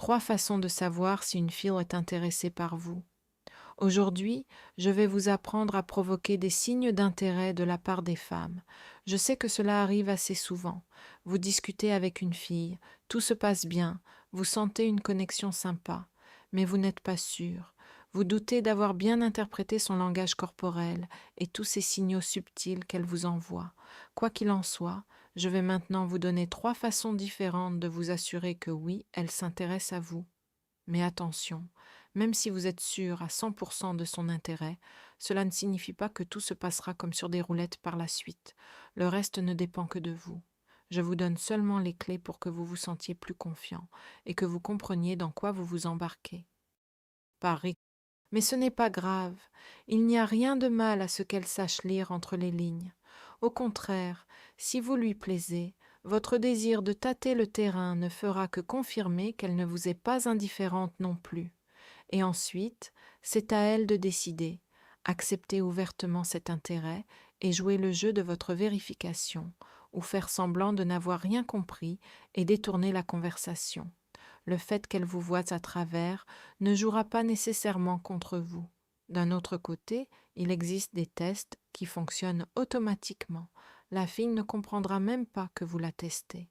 3 façons de savoir si une fille est intéressée par vous. Aujourd'hui, je vais vous apprendre à provoquer des signes d'intérêt de la part des femmes. Je sais que cela arrive assez souvent. Vous discutez avec une fille, tout se passe bien, vous sentez une connexion sympa, mais vous n'êtes pas sûr. Vous doutez d'avoir bien interprété son langage corporel et tous ces signaux subtils qu'elle vous envoie. Quoi qu'il en soit, je vais maintenant vous donner 3 façons différentes de vous assurer que oui, elle s'intéresse à vous. Mais attention, même si vous êtes sûr à 100% de son intérêt, cela ne signifie pas que tout se passera comme sur des roulettes par la suite. Le reste ne dépend que de vous. Je vous donne seulement les clés pour que vous vous sentiez plus confiant et que vous compreniez dans quoi vous vous embarquez. Paris. Mais ce n'est pas grave. Il n'y a rien de mal à ce qu'elle sache lire entre les lignes. Au contraire, si vous lui plaisez, votre désir de tâter le terrain ne fera que confirmer qu'elle ne vous est pas indifférente non plus. Et ensuite, c'est à elle de décider. Accepter ouvertement cet intérêt et jouer le jeu de votre vérification, ou faire semblant de n'avoir rien compris et détourner la conversation. Le fait qu'elle vous voie à travers ne jouera pas nécessairement contre vous. D'un autre côté, il existe des tests qui fonctionnent automatiquement. La fille ne comprendra même pas que vous la testez.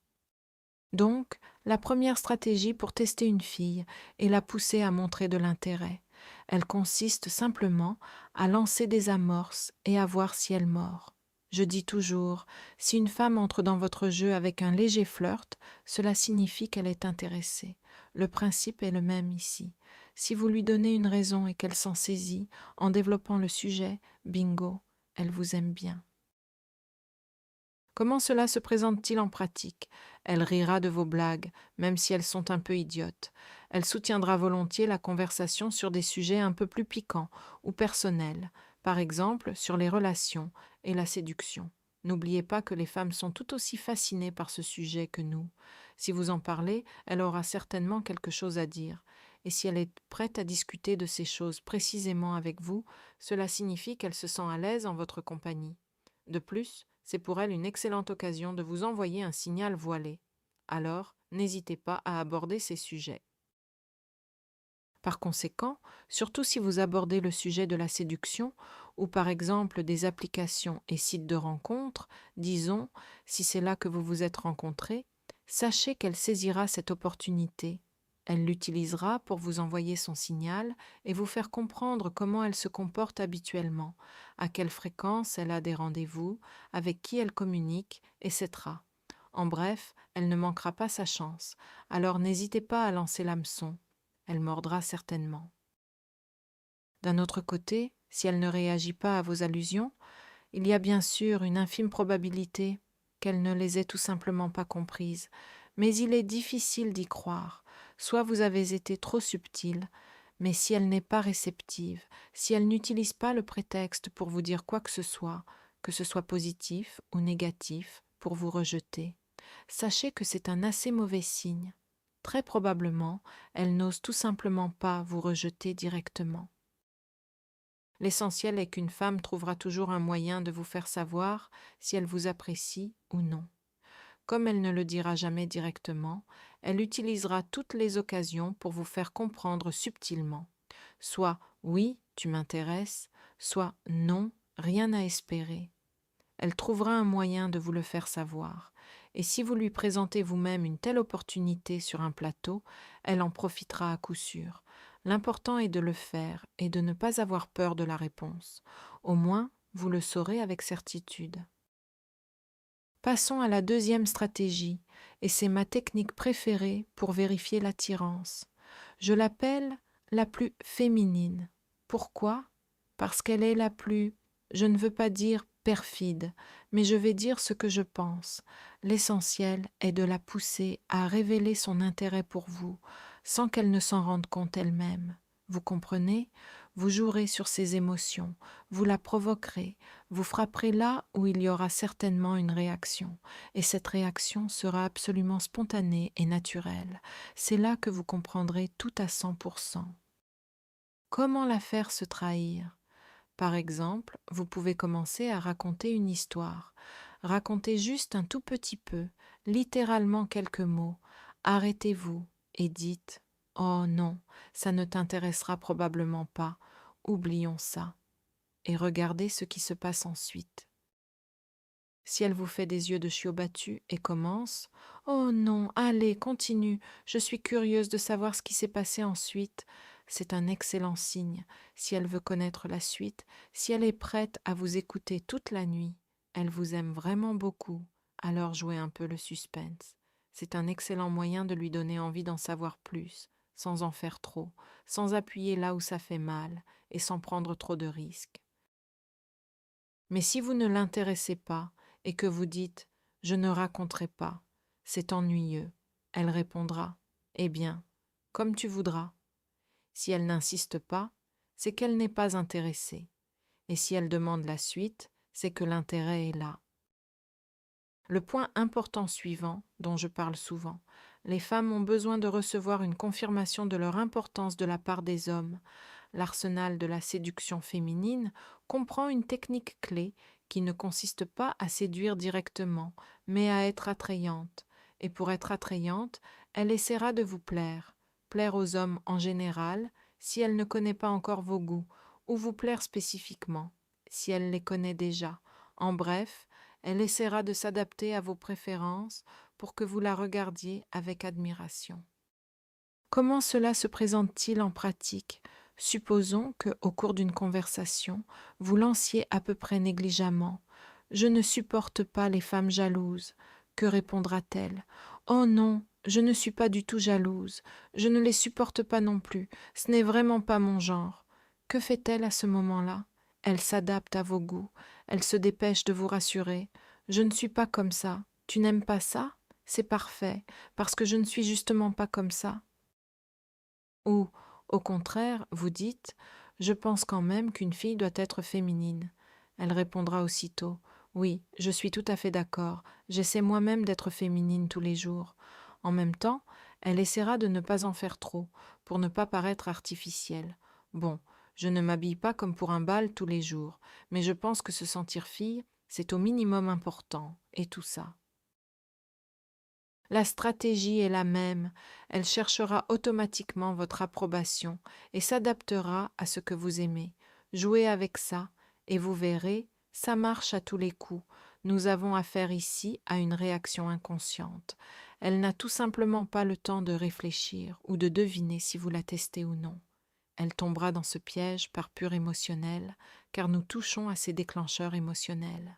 Donc, la première stratégie pour tester une fille est la pousser à montrer de l'intérêt. Elle consiste simplement à lancer des amorces et à voir si elle mord. Je dis toujours, si une femme entre dans votre jeu avec un léger flirt, cela signifie qu'elle est intéressée. Le principe est le même ici. Si vous lui donnez une raison et qu'elle s'en saisit, en développant le sujet, bingo, elle vous aime bien. Comment cela se présente-t-il en pratique? Elle rira de vos blagues, même si elles sont un peu idiotes. Elle soutiendra volontiers la conversation sur des sujets un peu plus piquants ou personnels, par exemple sur les relations et la séduction. N'oubliez pas que les femmes sont tout aussi fascinées par ce sujet que nous. Si vous en parlez, elle aura certainement quelque chose à dire. Et si elle est prête à discuter de ces choses précisément avec vous, cela signifie qu'elle se sent à l'aise en votre compagnie. De plus, c'est pour elle une excellente occasion de vous envoyer un signal voilé. Alors, n'hésitez pas à aborder ces sujets. Par conséquent, surtout si vous abordez le sujet de la séduction, ou par exemple des applications et sites de rencontres, disons, si c'est là que vous vous êtes rencontrés, sachez qu'elle saisira cette opportunité. Elle l'utilisera pour vous envoyer son signal et vous faire comprendre comment elle se comporte habituellement, à quelle fréquence elle a des rendez-vous, avec qui elle communique, etc. En bref, elle ne manquera pas sa chance, alors n'hésitez pas à lancer l'hameçon. Elle mordra certainement. D'un autre côté, si elle ne réagit pas à vos allusions, il y a bien sûr une infime probabilité qu'elle ne les ait tout simplement pas comprises, mais il est difficile d'y croire. Soit vous avez été trop subtil, mais si elle n'est pas réceptive, si elle n'utilise pas le prétexte pour vous dire quoi que ce soit positif ou négatif, pour vous rejeter, sachez que c'est un assez mauvais signe. Très probablement, elle n'ose tout simplement pas vous rejeter directement. L'essentiel est qu'une femme trouvera toujours un moyen de vous faire savoir si elle vous apprécie ou non. Comme elle ne le dira jamais directement, elle utilisera toutes les occasions pour vous faire comprendre subtilement. Soit oui, tu m'intéresses, soit non, rien à espérer. Elle trouvera un moyen de vous le faire savoir. Et si vous lui présentez vous-même une telle opportunité sur un plateau, elle en profitera à coup sûr. L'important est de le faire et de ne pas avoir peur de la réponse. Au moins, vous le saurez avec certitude. Passons à la deuxième stratégie, et c'est ma technique préférée pour vérifier l'attirance. Je l'appelle la plus féminine. Pourquoi? Parce qu'elle est la plus, je ne veux pas dire perfide, mais je vais dire ce que je pense. L'essentiel est de la pousser à révéler son intérêt pour vous, sans qu'elle ne s'en rende compte elle-même. Vous comprenez? Vous jouerez sur ses émotions, vous la provoquerez, vous frapperez là où il y aura certainement une réaction, et cette réaction sera absolument spontanée et naturelle. C'est là que vous comprendrez tout à 100%. Comment la faire se trahir? Par exemple, vous pouvez commencer à raconter une histoire. Racontez juste un tout petit peu, littéralement quelques mots. Arrêtez-vous et dites Oh non, ça ne t'intéressera probablement pas. Oublions ça. Et regardez ce qui se passe ensuite. Si elle vous fait des yeux de chiot battu et commence: Oh non, allez, continue, je suis curieuse de savoir ce qui s'est passé ensuite, c'est un excellent signe. Si elle veut connaître la suite, si elle est prête à vous écouter toute la nuit, elle vous aime vraiment beaucoup, alors jouez un peu le suspense. C'est un excellent moyen de lui donner envie d'en savoir plus, sans en faire trop, sans appuyer là où ça fait mal et sans prendre trop de risques. Mais si vous ne l'intéressez pas et que vous dites: Je ne raconterai pas, c'est ennuyeux, elle répondra: Eh bien, comme tu voudras. Si elle n'insiste pas, c'est qu'elle n'est pas intéressée. Et si elle demande la suite, c'est que l'intérêt est là. Le point important suivant, dont je parle souvent, les femmes ont besoin de recevoir une confirmation de leur importance de la part des hommes. L'arsenal de la séduction féminine comprend une technique clé qui ne consiste pas à séduire directement, mais à être attrayante. Et pour être attrayante, elle essaiera de vous plaire, plaire aux hommes en général, si elle ne connaît pas encore vos goûts, ou vous plaire spécifiquement, si elle les connaît déjà. En bref, elle essaiera de s'adapter à vos préférences pour que vous la regardiez avec admiration. Comment cela se présente-t-il en pratique? Supposons que, au cours d'une conversation, vous lanciez à peu près négligemment: Je ne supporte pas les femmes jalouses. Que répondra-t-elle? Oh non, je ne suis pas du tout jalouse. Je ne les supporte pas non plus. Ce n'est vraiment pas mon genre. Que fait-elle à ce moment-là? Elle s'adapte à vos goûts. Elle se dépêche de vous rassurer. Je ne suis pas comme ça. Tu n'aimes pas ça? C'est parfait, parce que je ne suis justement pas comme ça. Ou, au contraire, vous dites: Je pense quand même qu'une fille doit être féminine. Elle répondra aussitôt: Oui, je suis tout à fait d'accord, j'essaie moi-même d'être féminine tous les jours. En même temps, elle essaiera de ne pas en faire trop, pour ne pas paraître artificielle. Bon, je ne m'habille pas comme pour un bal tous les jours, mais je pense que se sentir fille, c'est au minimum important, et tout ça. La stratégie est la même, elle cherchera automatiquement votre approbation et s'adaptera à ce que vous aimez. Jouez avec ça et vous verrez, ça marche à tous les coups. Nous avons affaire ici à une réaction inconsciente. Elle n'a tout simplement pas le temps de réfléchir ou de deviner si vous la testez ou non. Elle tombera dans ce piège par pur émotionnel, car nous touchons à ces déclencheurs émotionnels.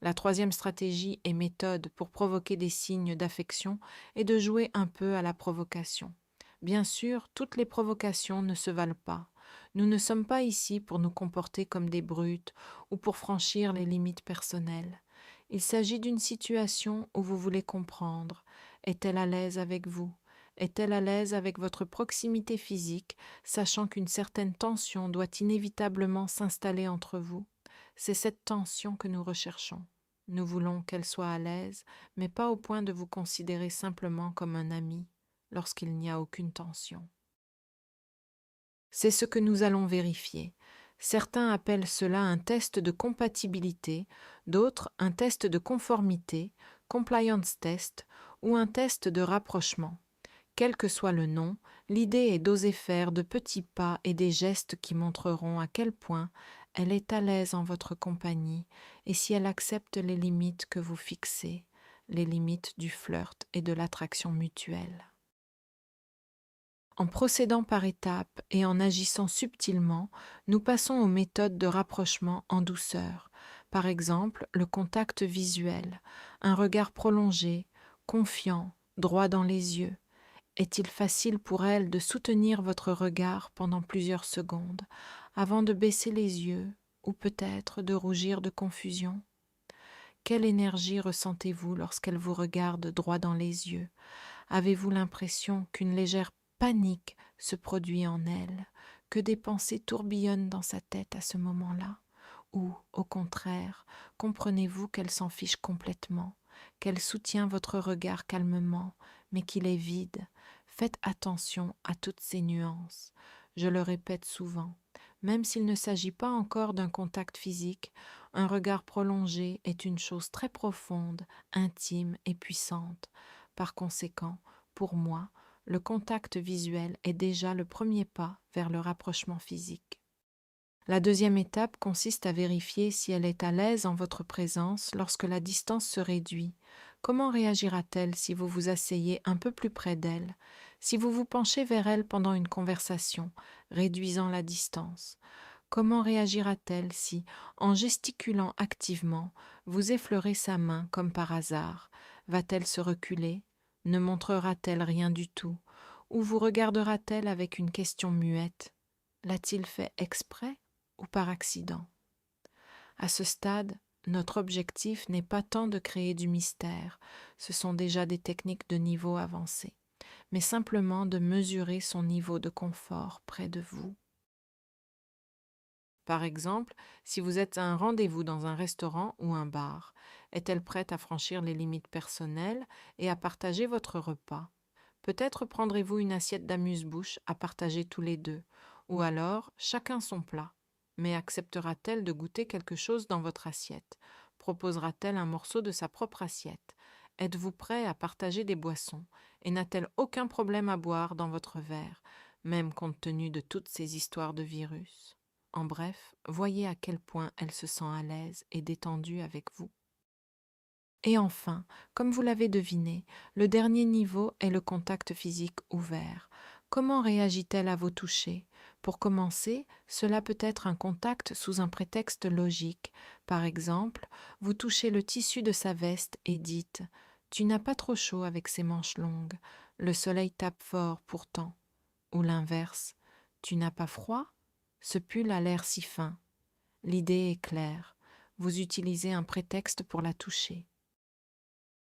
La troisième stratégie et méthode pour provoquer des signes d'affection est de jouer un peu à la provocation. Bien sûr, toutes les provocations ne se valent pas. Nous ne sommes pas ici pour nous comporter comme des brutes ou pour franchir les limites personnelles. Il s'agit d'une situation où vous voulez comprendre. Est-elle à l'aise avec vous? Est-elle à l'aise avec votre proximité physique, sachant qu'une certaine tension doit inévitablement s'installer entre vous? C'est cette tension que nous recherchons. Nous voulons qu'elle soit à l'aise, mais pas au point de vous considérer simplement comme un ami lorsqu'il n'y a aucune tension. C'est ce que nous allons vérifier. Certains appellent cela un test de compatibilité, d'autres un test de conformité, compliance test, ou un test de rapprochement. Quel que soit le nom, l'idée est d'oser faire de petits pas et des gestes qui montreront à quel point elle est à l'aise en votre compagnie et si elle accepte les limites que vous fixez, les limites du flirt et de l'attraction mutuelle. En procédant par étapes et en agissant subtilement, nous passons aux méthodes de rapprochement en douceur. Par exemple, le contact visuel, un regard prolongé, confiant, droit dans les yeux. Est-il facile pour elle de soutenir votre regard pendant plusieurs secondes, avant de baisser les yeux ou peut-être de rougir de confusion? Quelle énergie ressentez-vous lorsqu'elle vous regarde droit dans les yeux? Avez-vous l'impression qu'une légère panique se produit en elle, que des pensées tourbillonnent dans sa tête à ce moment-là? Ou, au contraire, comprenez-vous qu'elle s'en fiche complètement, qu'elle soutient votre regard calmement, mais qu'il est vide? Faites attention à toutes ces nuances. Je le répète souvent, même s'il ne s'agit pas encore d'un contact physique, un regard prolongé est une chose très profonde, intime et puissante. Par conséquent, pour moi, le contact visuel est déjà le premier pas vers le rapprochement physique. La deuxième étape consiste à vérifier si elle est à l'aise en votre présence lorsque la distance se réduit. Comment réagira-t-elle si vous vous asseyez un peu plus près d'elle, si vous vous penchez vers elle pendant une conversation, réduisant la distance? Comment réagira-t-elle si, en gesticulant activement, vous effleurez sa main comme par hasard? Va-t-elle se reculer? Ne montrera-t-elle rien du tout? Ou vous regardera-t-elle avec une question muette? L'a-t-il fait exprès ou par accident? À ce stade, notre objectif n'est pas tant de créer du mystère, ce sont déjà des techniques de niveau avancé, mais simplement de mesurer son niveau de confort près de vous. Par exemple, si vous êtes à un rendez-vous dans un restaurant ou un bar, est-elle prête à franchir les limites personnelles et à partager votre repas? Peut-être prendrez-vous une assiette d'amuse-bouche à partager tous les deux, ou alors chacun son plat. Mais acceptera-t-elle de goûter quelque chose dans votre assiette? Proposera-t-elle un morceau de sa propre assiette? Êtes-vous prêt à partager des boissons? Et n'a-t-elle aucun problème à boire dans votre verre, même compte tenu de toutes ces histoires de virus? En bref, voyez à quel point elle se sent à l'aise et détendue avec vous. Et enfin, comme vous l'avez deviné, le dernier niveau est le contact physique ouvert. Comment réagit-elle à vos touchés? Pour commencer, cela peut être un contact sous un prétexte logique. Par exemple, vous touchez le tissu de sa veste et dites « Tu n'as pas trop chaud avec ces manches longues, le soleil tape fort pourtant. » Ou l'inverse « Tu n'as pas froid? Ce pull a l'air si fin. » L'idée est claire. Vous utilisez un prétexte pour la toucher.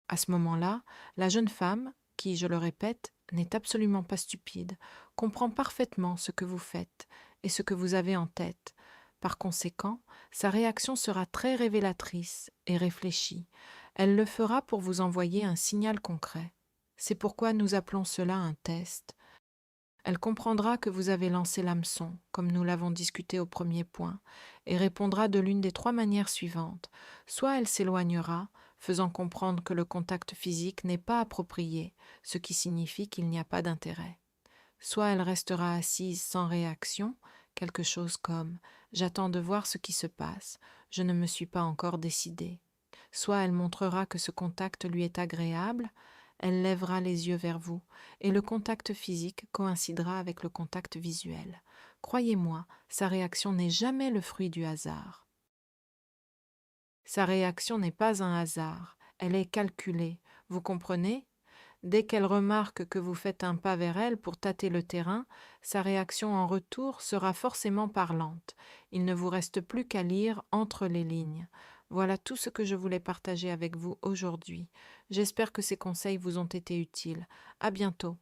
À ce moment-là, la jeune femme, qui, je le répète, n'est absolument pas stupide, comprend parfaitement ce que vous faites et ce que vous avez en tête. Par conséquent, sa réaction sera très révélatrice et réfléchie. Elle le fera pour vous envoyer un signal concret. C'est pourquoi nous appelons cela un test. Elle comprendra que vous avez lancé l'hameçon, comme nous l'avons discuté au premier point, et répondra de l'une des trois manières suivantes. Soit elle s'éloignera, faisant comprendre que le contact physique n'est pas approprié, ce qui signifie qu'il n'y a pas d'intérêt. Soit elle restera assise sans réaction, quelque chose comme « J'attends de voir ce qui se passe, je ne me suis pas encore décidée ». Soit elle montrera que ce contact lui est agréable, elle lèvera les yeux vers vous, et le contact physique coïncidera avec le contact visuel. Croyez-moi, sa réaction n'est jamais le fruit du hasard. Sa réaction n'est pas un hasard, elle est calculée, vous comprenez? Dès qu'elle remarque que vous faites un pas vers elle pour tâter le terrain, sa réaction en retour sera forcément parlante. Il ne vous reste plus qu'à lire entre les lignes. Voilà tout ce que je voulais partager avec vous aujourd'hui. J'espère que ces conseils vous ont été utiles. À bientôt.